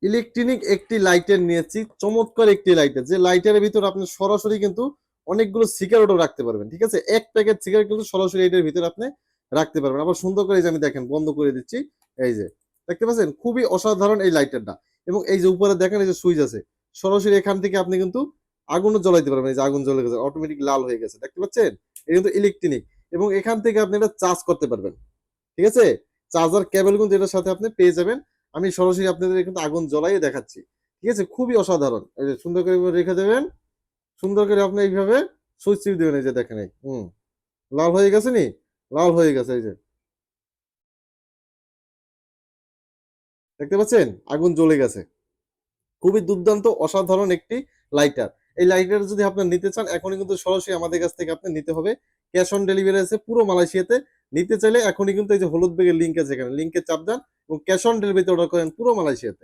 Electronic একটি lighter নিয়েছি, চমৎকার একটি লাইটার, যে লাইটারের ভিতর আপনি সরাসরি কিন্তু অনেকগুলো সিগারেটও রাখতে পারবেন। ঠিক আছে, এক প্যাকেট সিগারেট কিন্তু সরাসরি এটার ভিতরে আপনি রাখতে পারবেন। আবার সুন্দর করে এই যে আমি দেখেন বন্ধ করে দিচ্ছি, এই যে দেখতে পাচ্ছেন, খুবই অসাধারণ এই লাইটারটা। এবং এই যে উপরে দেখেন এই যে সুইচ আছে, সরাসরি এখান থেকে আপনি কিন্তু আগুনও জ্বলাইতে পারবেন। এই যে আগুন জ্বলে গেছে, অটোমেটিক লাল হয়ে গেছে, দেখতে পাচ্ছেন, এটা কিন্তু ইলেকট্রনিক। এবং এখান থেকে আপনি এটা চার্জ করতে পারবেন। ঠিক আছে, চার্জার কেবল কিন্তু এটার সাথে আপনি পেয়ে যাবেন। আমি সরাসরি আপনাদের কিন্তু আগুন জ্বলাই দেখাচ্ছি। ঠিক আছে, খুবই অসাধারণ। এই যে সুন্দর করে রেখে দেবেন, সুন্দর করে আপনি এইভাবে সুইচ টিপ দেবেন। এই যে দেখেন, এই লাল হয়ে গেছে নি, লাল হয়ে গেছে, এই যে দেখতে পাচ্ছেন, আগুন জ্বলে গেছে। খুবই দুর্দান্ত অসাধারণ একটি লাইটার। এই লাইটার যদি আপনার নিতে চান, এখনই কিন্তু সরাসরি আমাদের কাছ থেকে আপনি নিতে হবে। ক্যাশ অন ডেলিভারি আছে পুরো মালয়েশিয়াতে। নিতে চাইলে এখনই কিন্তু এই যে হলুদ ব্যাগের লিঙ্ক আছে, এখানে লিঙ্কে চাপ দেন এবং ক্যাশ অন ডেলিভারিতে অর্ডার করেন পুরো মালয়েশিয়াতে।